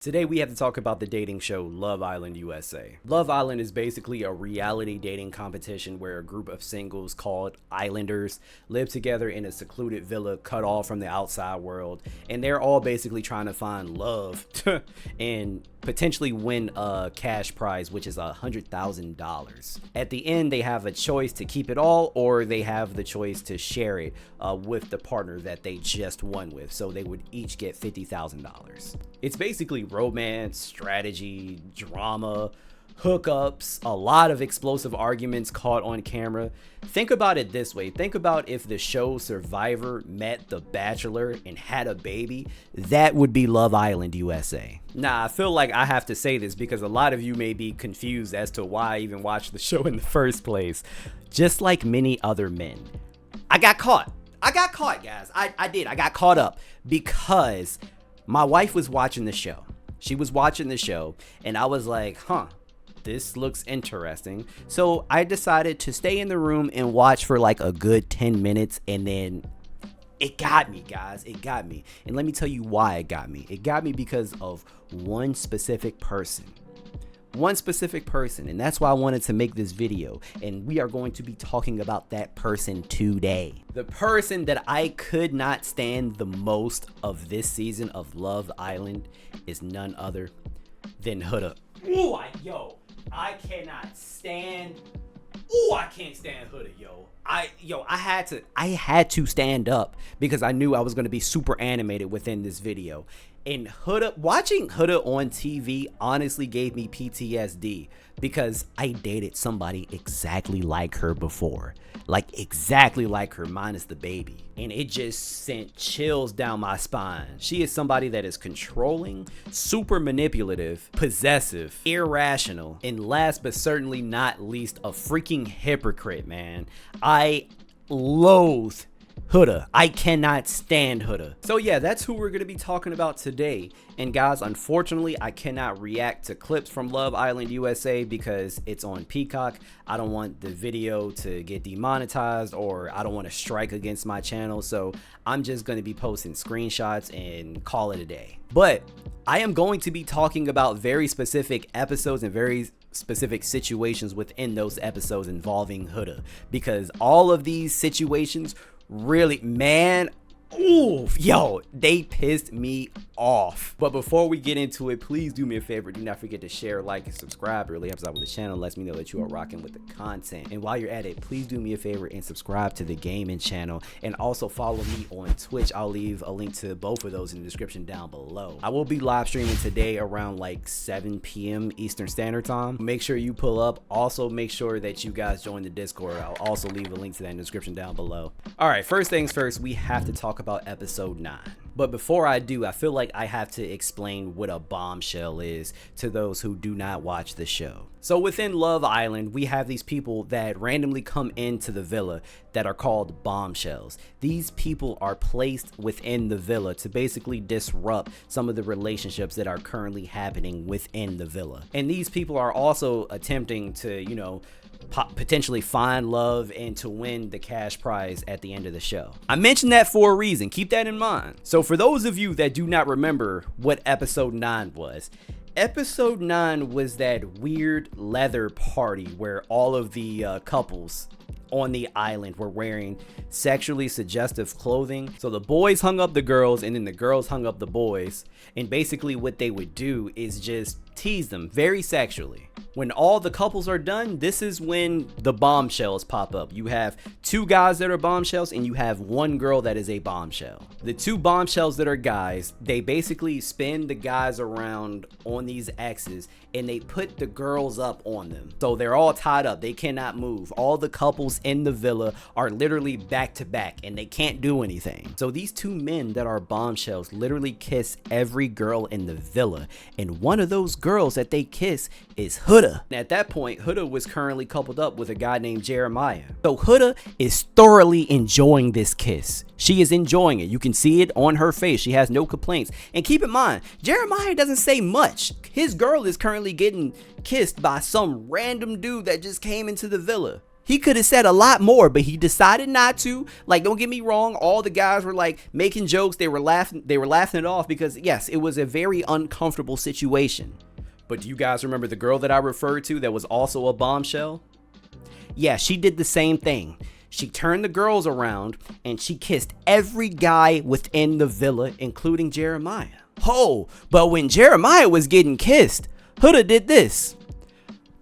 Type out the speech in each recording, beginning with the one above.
Today we have to talk about the dating show Love Island USA. Love Island is basically a reality dating competition where a group of singles called Islanders live together in a secluded villa cut off from the outside world, and they're all basically trying to find love and potentially win a cash prize, which is $100,000. At the end, they have a choice to keep it all, or they have the choice to share it with the partner that they just won with, so they would each get $50,000. It's basically romance, strategy, drama, hookups, a lot of explosive arguments caught on camera. Think about it this way. Think about if the show Survivor met The Bachelor and had a baby. That would be Love Island USA. Now, I feel like I have to say this because a lot of you may be confused as to why I even watched the show in the first place. Just like many other men, I got caught, guys. I did. I got caught up because my wife was watching the show. She was watching the show, and I was like, this looks interesting. So I decided to stay in the room and watch for like a good 10 minutes, and then it got me, guys. It got me. And let me tell you why it got me. It got me because of one specific person. And that's why I wanted to make this video, and we are going to be talking about that person today. The person that I could not stand the most of this season of Love Island is none other than Huda. I cannot stand. I can't stand Huda, I had to stand up because I knew I was going to be super animated within this video. And Huda, watching Huda on TV honestly gave me PTSD because I dated somebody exactly like her before. Like exactly like her, minus the baby. And it just sent chills down my spine. She is somebody that is controlling, super manipulative, possessive, irrational, and last but certainly not least, a freaking hypocrite, man. I loathe Huda. I cannot stand Huda. So yeah, that's who we're going to be talking about today. And guys, unfortunately, I cannot react to clips from Love Island USA because it's on Peacock. I don't want the video to get demonetized, or I don't want to strike against my channel. So I'm just going to be posting screenshots and call it a day. But I am going to be talking about very specific episodes and very specific situations within those episodes involving Huda, because all of these situations really, man, they pissed me off. But before we get into it, please do me a favor. Do not forget to share, like, and subscribe. It really helps out with the channel. Lets me know that you are rocking with the content. And while you're at it, please do me a favor and subscribe to the gaming channel, and also follow me on Twitch. I'll leave a link to both of those in the description down below. I will be live streaming today around like 7 p.m. Eastern Standard Time. Make sure you pull up. Also, make sure that you guys join the Discord. I'll also leave a link to that in the description down below. All right, first things first, we have to talk about episode 9. But before I do, I feel like I have to explain what a bombshell is to those who do not watch the show. So within Love Island, we have these people that randomly come into the villa that are called bombshells. These people are placed within the villa to basically disrupt some of the relationships that are currently happening within the villa. And these people are also attempting to, potentially find love and to win the cash prize at the end of the show. I mentioned that for a reason. Keep that in mind. So for those of you that do not remember what episode 9 was, episode 9 was that weird leather party where all of the couples on the island were wearing sexually suggestive clothing. So the boys hung up the girls, and then the girls hung up the boys, and basically what they would do is just tease them very sexually. When all the couples are done, this is when the bombshells pop up. You have 2 guys that are bombshells, and you have 1 girl that is a bombshell. The 2 bombshells that are guys, they basically spin the guys around on these X's, and they put the girls up on them. So they're all tied up. They cannot move. All the couples in the villa are literally back to back, and they can't do anything. So these 2 men that are bombshells literally kiss every girl in the villa, and one of those girls that they kiss is Huda. And at that point, Huda was currently coupled up with a guy named Jeremiah. So Huda is thoroughly enjoying this kiss. She is enjoying it. You can see it on her face. She has no complaints. And keep in mind, Jeremiah doesn't say much. His girl is currently getting kissed by some random dude that just came into the villa. He could have said a lot more, but he decided not to. Like, don't get me wrong, all the guys were like making jokes. They were laughing it off because yes, it was a very uncomfortable situation. But do you guys remember the girl that I referred to that was also a bombshell? Yeah, she did the same thing. She turned the girls around and she kissed every guy within the villa, including Jeremiah. Oh, but when Jeremiah was getting kissed, Huda did this.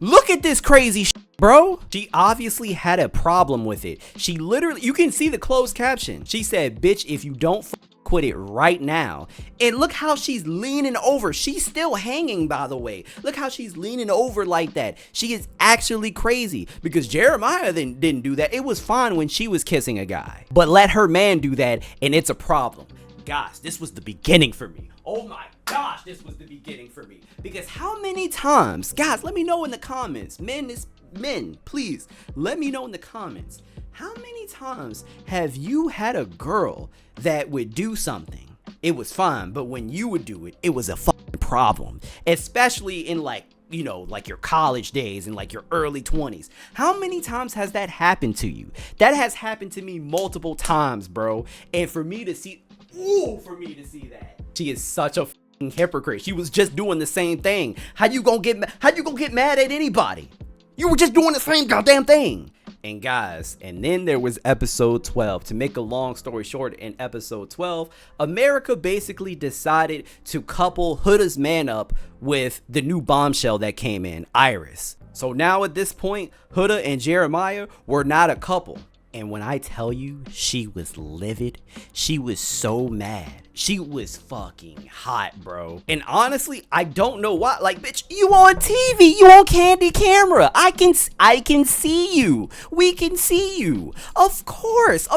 Look at this crazy shit, bro. She obviously had a problem with it. She literally, you can see the closed caption. She said, bitch, if you don't quit it right now. And look how she's leaning over. She's still hanging, by the way. Look how she's leaning over like that. She is actually crazy because Jeremiah didn't do that. It was fine when she was kissing a guy, but let her man do that and it's a problem. Gosh, this was the beginning for me. Oh my gosh, this was the beginning for me. Because how many times, guys, let me know in the comments. Men, please, let me know in the comments. How many times have you had a girl that would do something? It was fine, but when you would do it, it was a fucking problem. Especially in like, you know, like your college days and like your early 20s. How many times has that happened to you? That has happened to me multiple times, bro. And for me to see that, she is such a fucking hypocrite. She was just doing the same thing. How you gonna get mad at anybody? You were just doing the same goddamn thing. And guys, and then there was episode 12. To make a long story short, in episode 12, America basically decided to couple Huda's man up with the new bombshell that came in, Iris. So now at this point, Huda and Jeremiah were not a couple. And when I tell you, she was livid, she was so mad. She was fucking hot, bro. And honestly, I don't know why. Like, bitch, you on TV, you on Candy camera. I can see you. We can see you. Of course,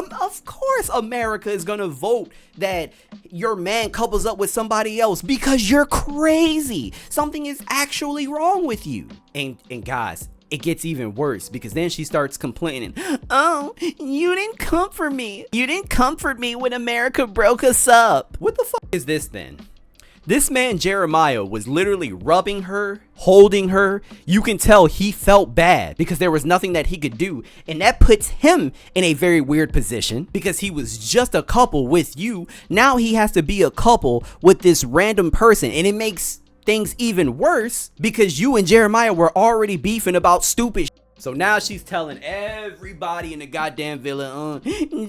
America is gonna vote that your man couples up with somebody else because you're crazy. Something is actually wrong with you. And guys, it gets even worse because then she starts complaining. Oh, you didn't comfort me. You didn't comfort me when America broke us up. What the fuck is this then? This man Jeremiah was literally rubbing her, holding her. You can tell he felt bad because there was nothing that he could do. And that puts him in a very weird position because he was just a couple with you. Now he has to be a couple with this random person, and it makes things even worse because you and Jeremiah were already beefing about stupid shit. So now she's telling everybody in the goddamn villa,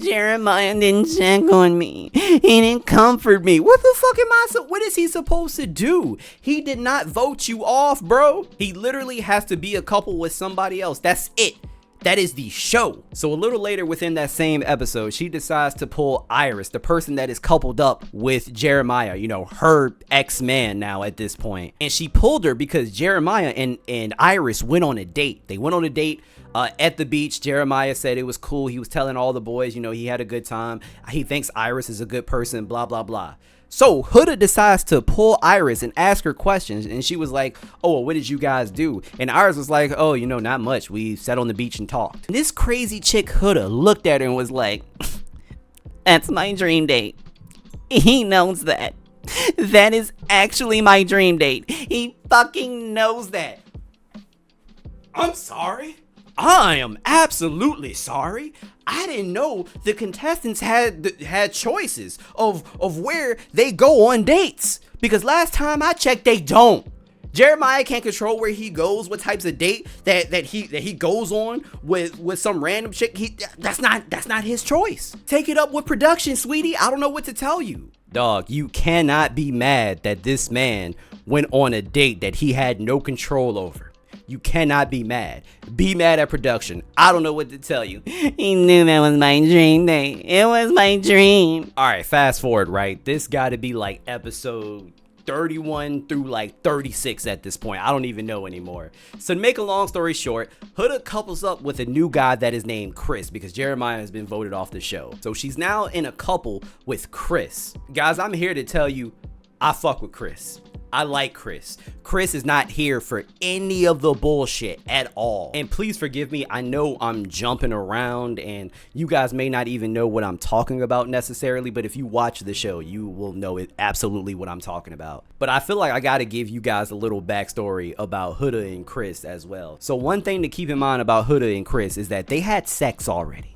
Jeremiah didn't check on me. He didn't comfort me. What the fuck what is he supposed to do? He did not vote you off, bro. He literally has to be a couple with somebody else. That's it. That is the show. So a little later within that same episode, she decides to pull Iris, the person that is coupled up with Jeremiah, you know, her ex-man now at this point. And she pulled her because Jeremiah and Iris went on a date. They went on a date at the beach. Jeremiah said it was cool. He was telling all the boys, you know, he had a good time. He thinks Iris is a good person, blah, blah, blah. So Huda decides to pull Iris and ask her questions, and she was like, oh, well, what did you guys do? And Iris was like, oh, you know, not much. We sat on the beach and talked. And this crazy chick Huda looked at her and was like, that's my dream date. He knows that. That is actually my dream date. He fucking knows that. I'm sorry. I am absolutely sorry. I didn't know the contestants had choices of where they go on dates, because last time I checked, they don't. Jeremiah can't control where he goes, what types of date that he goes on with some random chick. That's not his choice. Take it up with production, sweetie. I don't know what to tell you. Dog, you cannot be mad that this man went on a date that he had no control over. You cannot be mad. Be mad at production. I don't know what to tell you. He knew that was my dream day. It was my dream. All right, fast forward, right? This got to be like episode 31 through like 36 at this point. I don't even know anymore. So to make a long story short, Huda couples up with a new guy that is named Chris because Jeremiah has been voted off the show. So she's now in a couple with Chris. Guys, I'm here to tell you, I fuck with Chris. I like Chris. Chris is not here for any of the bullshit at all. And please forgive me, I know I'm jumping around and you guys may not even know what I'm talking about necessarily, but if you watch the show, you will know it absolutely what I'm talking about. But I feel like I gotta give you guys a little backstory about Huda and Chris as well. So one thing to keep in mind about Huda and Chris is that they had sex already.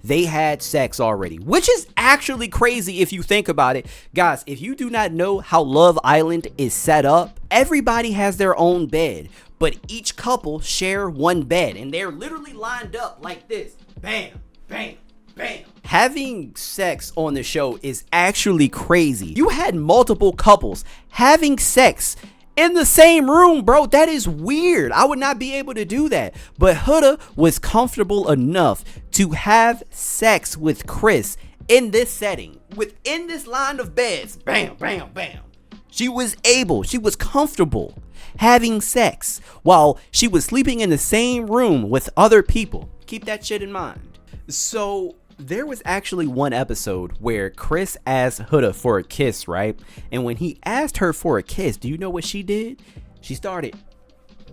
They had sex already, which is actually crazy if you think about it. Guys, if you do not know how Love Island is set up, everybody has their own bed, but each couple share one bed and they're literally lined up like this. Bam, bam, bam. Having sex on the show is actually crazy. You had multiple couples having sex in the same room, bro. That is weird. I would not be able to do that. But Huda was comfortable enough to have sex with Chris in this setting, within this line of beds. Bam, bam, bam. She was comfortable having sex while she was sleeping in the same room with other people. Keep that shit in mind. So there was actually one episode where Chris asked Huda for a kiss, right? And when he asked her for a kiss, do you know what she did? She started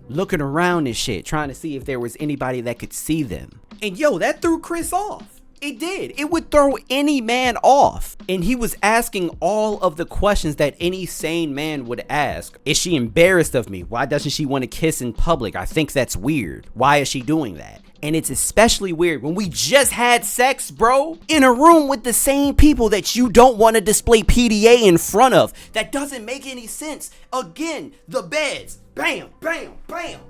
looking around and shit, trying to see if there was anybody that could see them. And yo, that threw Chris off. It did. It would throw any man off. And he was asking all of the questions that any sane man would ask. Is she embarrassed of me? Why doesn't she want to kiss in public? I think that's weird. Why is she doing that? And it's especially weird when we just had sex, bro, in a room with the same people that you don't want to display PDA in front of. That doesn't make any sense. Again, the beds. Bam, bam, bam.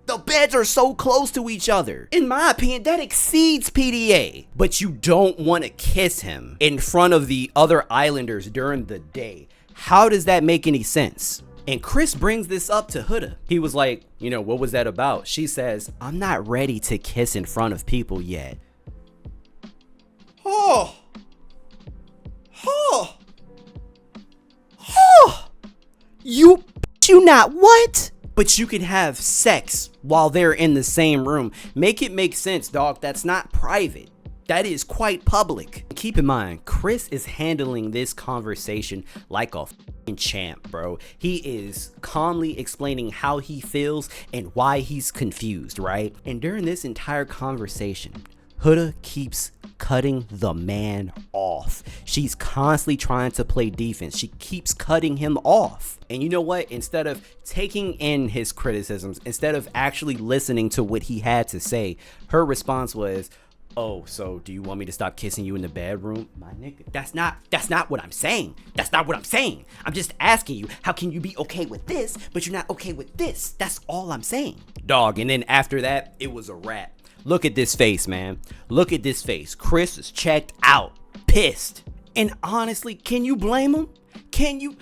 The beds are so close to each other. In my opinion, that exceeds PDA. But you don't want to kiss him in front of the other Islanders during the day. How does that make any sense? And Chris brings this up to Huda. He was like, you know, what was that about? She says, I'm not ready to kiss in front of people yet. Oh. You not what? But you can have sex while they're in the same room. Make it make sense, dog. That's not private. That is quite public. Keep in mind, Chris is handling this conversation like a fucking champ, bro. He is calmly explaining how he feels and why he's confused, right? And during this entire conversation, Huda keeps cutting the man off. She's constantly trying to play defense. She keeps cutting him off. And you know what? Instead of taking in his criticisms, instead of actually listening to what he had to say, her response was, oh, so do you want me to stop kissing you in the bedroom? My nigga, that's not what I'm saying. That's not what I'm saying. I'm just asking you, how can you be okay with this, but you're not okay with this? That's all I'm saying. Dog, and then after that, it was a wrap. Look at this face, man. Look at this face. Chris is checked out, pissed. And honestly, can you blame him? Can you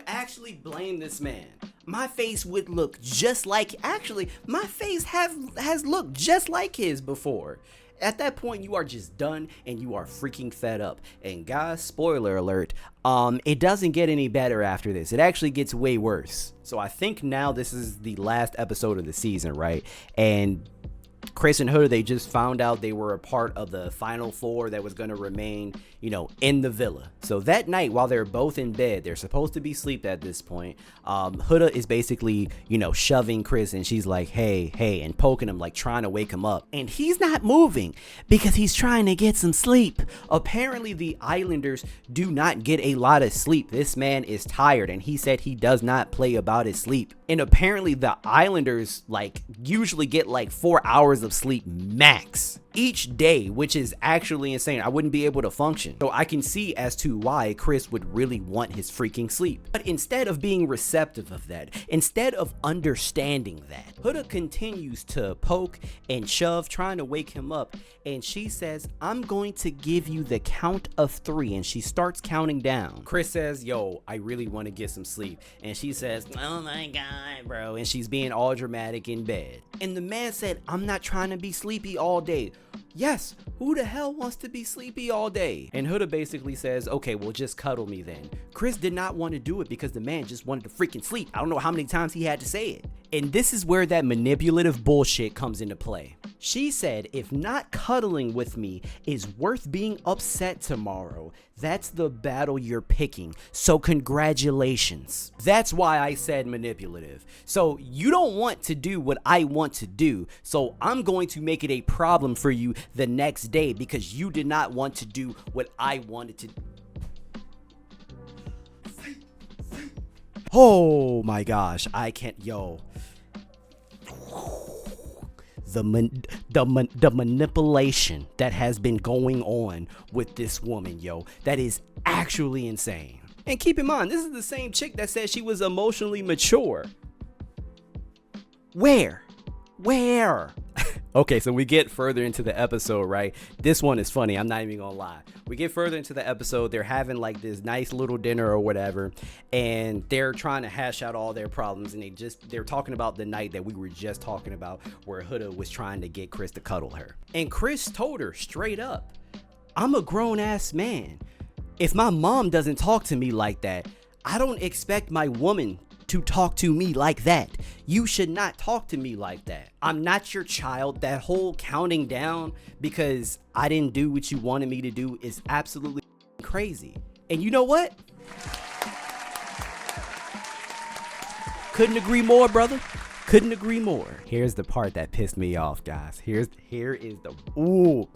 actually blame this man? My face would look just like, actually, my face has looked just like his before. At that point, you are just done and you are freaking fed up. And guys, spoiler alert, it doesn't get any better after this. It actually gets way worse. So I think now this is the last episode of the season, right? And Chris and Huda, they just found out they were a part of the final four that was going to remain, you know, in the villa. So that night, while they're both in bed, they're supposed to be asleep at this point. Huda is basically, you know, shoving Chris, and she's like, hey, and poking him, like trying to wake him up. And he's not moving because he's trying to get some sleep. Apparently, the Islanders do not get a lot of sleep. This man is tired, and he said he does not play about his sleep. And apparently, the Islanders, like, usually get like 4 hours of sleep max each day, which is actually insane. I wouldn't be able to function. So I can see as to why Chris would really want his freaking sleep. But instead of being receptive of that, instead of understanding that, Huda continues to poke and shove, trying to wake him up. And she says, I'm going to give you the count of 3. And she starts counting down. Chris says, yo, I really want to get some sleep. And she says, oh my God, bro. And she's being all dramatic in bed. And the man said, I'm not trying to be sleepy all day. Yes, who the hell wants to be sleepy all day? And Huda basically says, okay, well, just cuddle me then. Chris did not want to do it because the man just wanted to freaking sleep. I don't know how many times he had to say it. And this is where that manipulative bullshit comes into play. She said, if not cuddling with me is worth being upset tomorrow, that's the battle you're picking. So congratulations. That's why I said manipulative. So you don't want to do what I want to do. So I'm going to make it a problem for you the next day because you did not want to do what I wanted to do. Oh my gosh, I can't, yo. The manipulation that has been going on with this woman, yo, that is actually insane. And keep in mind, this is the same chick that said she was emotionally mature. Where? Okay, so we get further into the episode, right? This one is funny, I'm not even gonna lie. We get further into the episode, they're having like this nice little dinner or whatever, and they're trying to hash out all their problems, and they're talking about the night that we were just talking about where Huda was trying to get Chris to cuddle her. And Chris told her straight up, I'm a grown-ass man. If my mom doesn't talk to me like that, I don't expect my woman to talk to me like that. You should not talk to me like that. I'm not your child. That whole counting down because I didn't do what you wanted me to do is absolutely crazy. And you know what? Couldn't agree more, brother. Couldn't agree more. Here's the part that pissed me off, guys. Here is the ooh.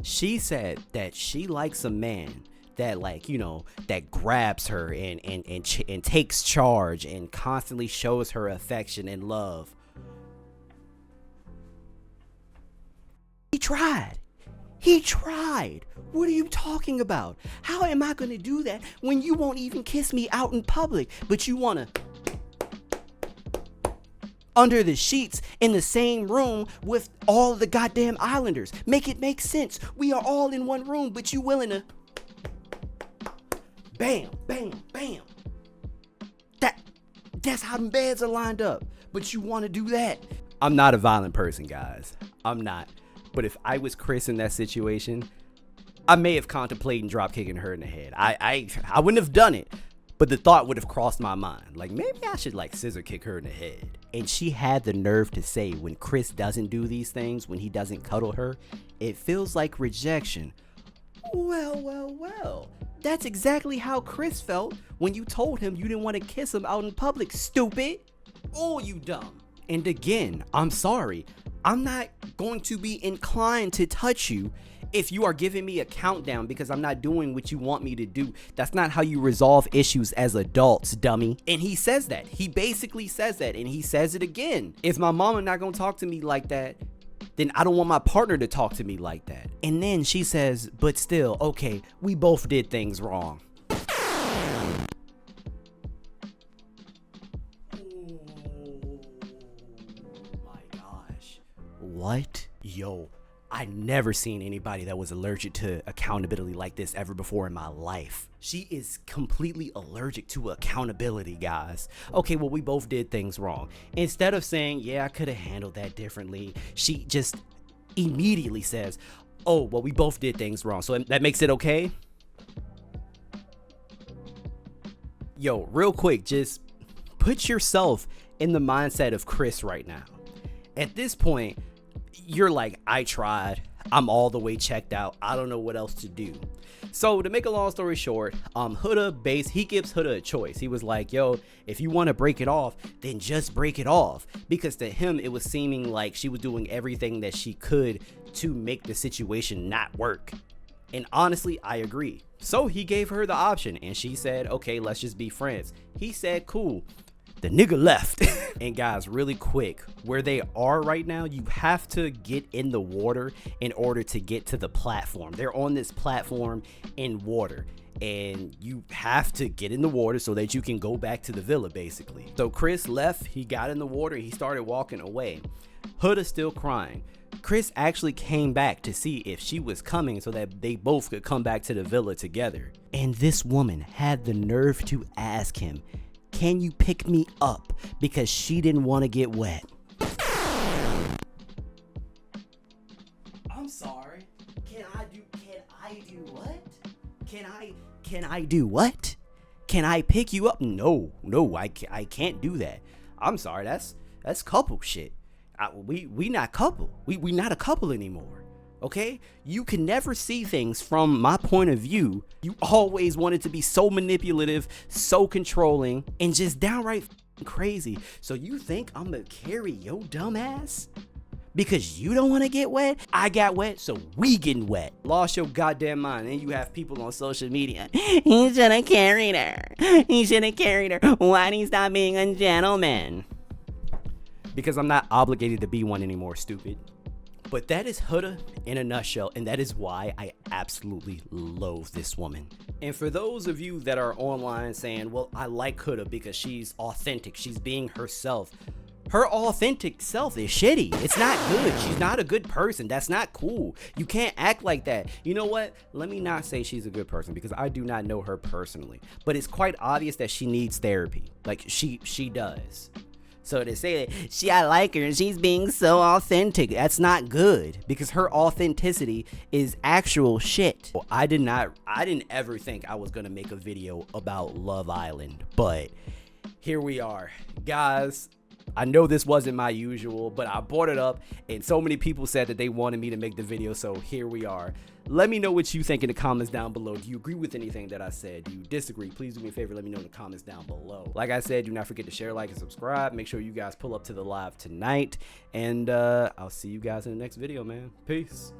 She said that she likes a man that, like, you know, that grabs her and takes charge and constantly shows her affection and love. He tried. What are you talking about? How am I gonna do that when you won't even kiss me out in public, but you wanna under the sheets in the same room with all the goddamn islanders? Make it make sense. We are all in one room, but you willing to bam, bam, bam. That's how them beds are lined up. But you want to do that. I'm not a violent person, guys. I'm not. But if I was Chris in that situation, I may have contemplated drop kicking her in the head. I wouldn't have done it, but the thought would have crossed my mind. Like, maybe I should like scissor kick her in the head. And she had the nerve to say, when Chris doesn't do these things, when he doesn't cuddle her, it feels like rejection. Well. That's exactly how Chris felt when you told him you didn't want to kiss him out in public, stupid. Oh, you dumb. And again, I'm sorry. I'm not going to be inclined to touch you if you are giving me a countdown because I'm not doing what you want me to do. That's not how you resolve issues as adults, dummy. And he says that. He basically says that, and he says it again. If my mama not gonna talk to me like that, then I don't want my partner to talk to me like that. And then she says, but still, okay, we both did things wrong. Oh my gosh. What? Yo, I never seen anybody that was allergic to accountability like this ever before in my life. She is completely allergic to accountability, guys. Okay, well, we both did things wrong. Instead of saying, yeah, I could have handled that differently, she just immediately says, oh, well, we both did things wrong, so that makes it okay? Yo, real quick, just put yourself in the mindset of Chris right now. At this point, you're like, I tried. I'm all the way checked out. I don't know what else to do. So to make a long story short, he gives Huda a choice. He was like, yo, if you want to break it off, then just break it off. Because to him, it was seeming like she was doing everything that she could to make the situation not work. And honestly, I agree. So he gave her the option and she said, okay, let's just be friends. He said, cool. The nigga left. And guys, really quick, where they are right now, you have to get in the water in order to get to the platform. They're on this platform in water, and you have to get in the water so that you can go back to the villa, basically. So Chris left, he got in the water, he started walking away. Huda's still crying. Chris actually came back to see if she was coming so that they both could come back to the villa together. And this woman had the nerve to ask him, can you pick me up? Because she didn't want to get wet. I'm sorry. Can I do what? Can I do what? Can I pick you up? No, I can't do that. I'm sorry. That's couple shit. We not couple. We not a couple anymore. Okay? You can never see things from my point of view. You always wanted to be so manipulative, so controlling, and just downright crazy. So you think I'm gonna carry your dumb ass? Because you don't want to get wet? I got wet, so we getting wet. Lost your goddamn mind. And you have people on social media. He should have carried her. He should have carried her. Why'd he stop being a gentleman? Because I'm not obligated to be one anymore, stupid. But that is Huda in a nutshell, and that is why I absolutely loathe this woman. And for those of you that are online saying, well, I like Huda because she's authentic, she's being herself. Her authentic self is shitty. It's not good. She's not a good person. That's not cool. You can't act like that. You know what? Let me not say she's a good person because I do not know her personally. But it's quite obvious that she needs therapy. Like she does. So to say that I like her and she's being so authentic, that's not good because her authenticity is actual shit. Well, I didn't ever think I was gonna make a video about Love Island, but here we are, guys. I know this wasn't my usual, but I brought it up and so many people said that they wanted me to make the video, so here we are. Let me know what you think in the comments down below. Do you agree with anything that I said? Do you disagree? Please do me a favor, let me know in the comments down below. Like I said, do not forget to share, like, and subscribe. Make sure you guys pull up to the live tonight, and I'll see you guys in the next video, man. Peace.